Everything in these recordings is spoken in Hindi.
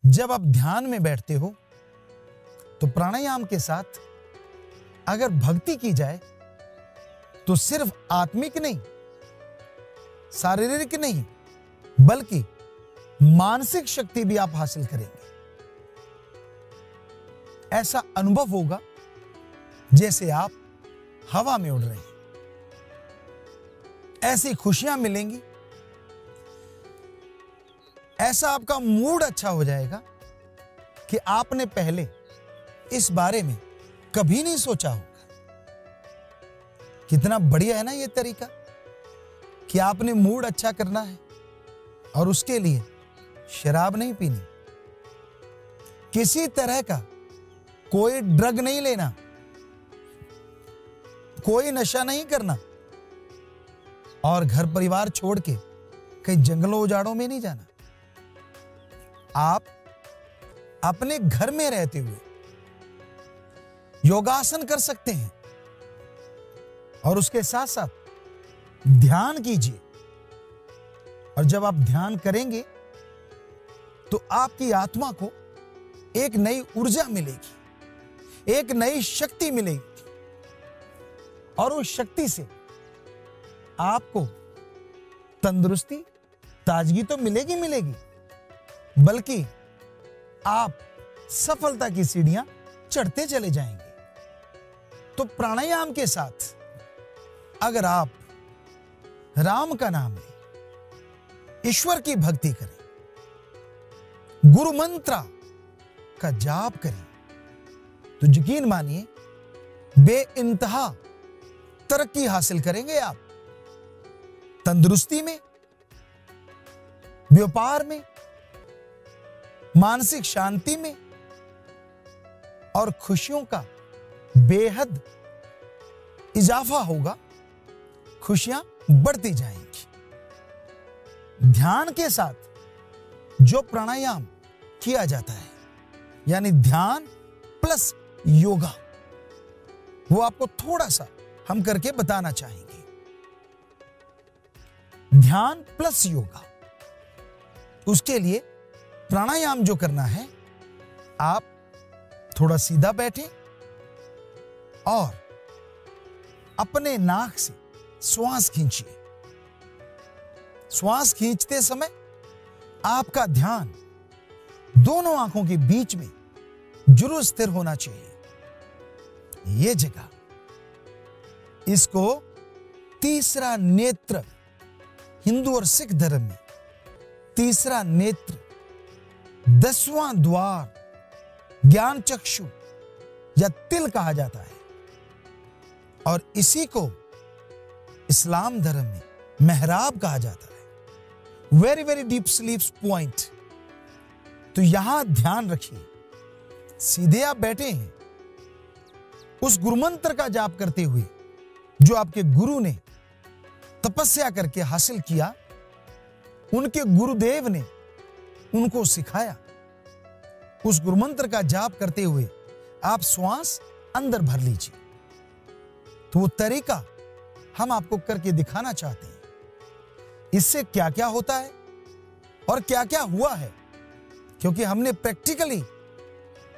जब आप ध्यान में बैठते हो तो प्राणायाम के साथ अगर भक्ति की जाए तो सिर्फ आत्मिक नहीं, शारीरिक नहीं, बल्कि मानसिक शक्ति भी आप हासिल करेंगे। ऐसा अनुभव होगा जैसे आप हवा में उड़ रहे हैं। ऐसी खुशियां मिलेंगी, ऐसा आपका मूड अच्छा हो जाएगा कि आपने पहले इस बारे में कभी नहीं सोचा होगा। कितना बढ़िया है ना ये तरीका कि आपने मूड अच्छा करना है और उसके लिए शराब नहीं पीनी, किसी तरह का कोई ड्रग नहीं लेना, कोई नशा नहीं करना और घर परिवार छोड़ के कहीं जंगलों उजाड़ों में नहीं जाना। आप अपने घर में रहते हुए योगासन कर सकते हैं और उसके साथ साथ ध्यान कीजिए। और जब आप ध्यान करेंगे तो आपकी आत्मा को एक नई ऊर्जा मिलेगी, एक नई शक्ति मिलेगी और उस शक्ति से आपको तंदुरुस्ती, ताजगी तो मिलेगी, बल्कि आप सफलता की सीढ़ियां चढ़ते चले जाएंगे। तो प्राणायाम के साथ अगर आप राम का नाम लें, ईश्वर की भक्ति करें, गुरु मंत्र का जाप करें, तो यकीन मानिए बेइंतहा तरक्की हासिल करेंगे आप। तंदुरुस्ती में, व्यापार में, मानसिक शांति में और खुशियों का बेहद इजाफा होगा, खुशियां बढ़ती जाएंगी। ध्यान के साथ जो प्राणायाम किया जाता है, यानी ध्यान प्लस योगा, वो आपको थोड़ा सा हम करके बताना चाहेंगे। ध्यान प्लस योगा, उसके लिए प्राणायाम जो करना है, आप थोड़ा सीधा बैठें और अपने नाक से श्वास खींचिए। श्वास खींचते समय आपका ध्यान दोनों आंखों के बीच में जरूर स्थिर होना चाहिए। यह जगह, इसको तीसरा नेत्र, हिंदू और सिख धर्म में तीसरा नेत्र, 10वां द्वार, ज्ञान चक्षु या तिल कहा जाता है और इसी को इस्लाम धर्म में मेहराब कहा जाता है। Very very deep sleep point. तो यहां ध्यान रखिए, सीधे आप बैठे हैं, उस गुरुमंत्र का जाप करते हुए जो आपके गुरु ने तपस्या करके हासिल किया, उनके गुरुदेव ने उनको सिखाया। उस गुरुमंत्र का जाप करते हुए आप श्वास अंदर भर लीजिए। तो वो तरीका हम आपको करके दिखाना चाहते हैं। इससे क्या क्या होता है और क्या क्या हुआ है, क्योंकि हमने प्रैक्टिकली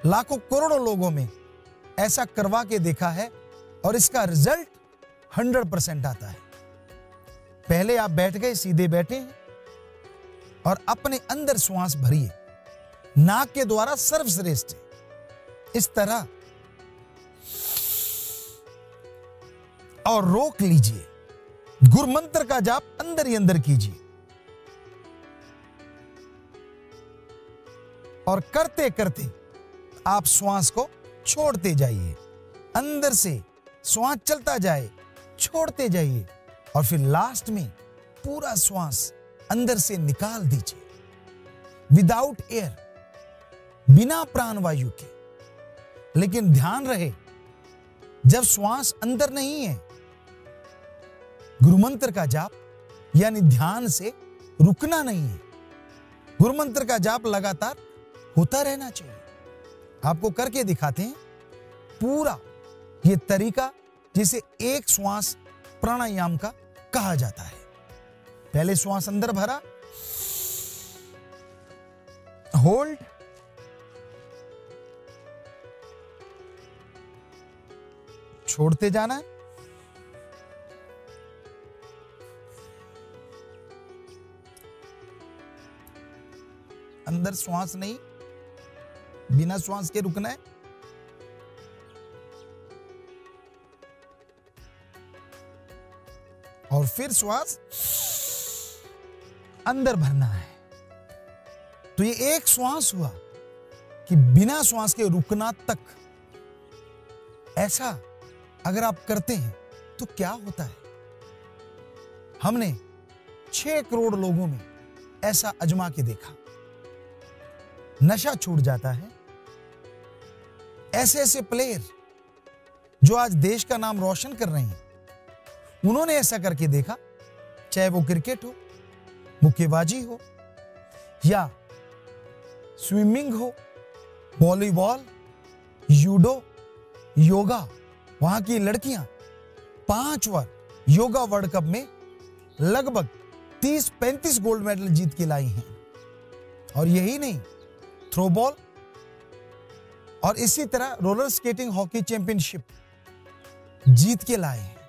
लाखों करोड़ों लोगों में ऐसा करवा के देखा है और इसका रिजल्ट 100% आता है। पहले आप बैठ गए, सीधे बैठे हैं और अपने अंदर श्वास भरिए, नाक के द्वारा सर्वश्रेष्ठ है। इस तरह और रोक लीजिए, गुरुमंत्र का जाप अंदर ही अंदर कीजिए और करते करते आप श्वास को छोड़ते जाइए। अंदर से श्वास चलता जाए, छोड़ते जाइए और फिर लास्ट में पूरा श्वास अंदर से निकाल दीजिए, विदाउट एयर, बिना प्राणवायु के। लेकिन ध्यान रहे, जब श्वास अंदर नहीं है, गुरुमंत्र का जाप यानी ध्यान से रुकना नहीं है। गुरुमंत्र का जाप लगातार होता रहना चाहिए। आपको करके दिखाते हैं पूरा ये तरीका, जिसे एक श्वास प्राणायाम का कहा जाता है। पहले श्वास अंदर भरा, होल्ड, छोड़ते जाना है। अंदर श्वास नहीं, बिना श्वास के रुकना है। और फिर श्वास अंदर भरना है। तो ये एक श्वास हुआ कि बिना श्वास के रुकना तक। ऐसा अगर आप करते हैं तो क्या होता है? हमने 6 करोड़ लोगों में ऐसा आजमा के देखा। नशा छूट जाता है। ऐसे ऐसे प्लेयर जो आज देश का नाम रोशन कर रहे हैं, उन्होंने ऐसा करके देखा। चाहे वो क्रिकेट हो, मुक्केबाजी हो, या स्विमिंग हो, वॉलीबॉल, जूडो, योगा। वहां की लड़कियां 5 बार योगा वर्ल्ड कप में लगभग 30-35 गोल्ड मेडल जीत के लाई हैं। और यही नहीं, थ्रोबॉल और इसी तरह रोलर स्केटिंग हॉकी चैंपियनशिप जीत के लाए हैं।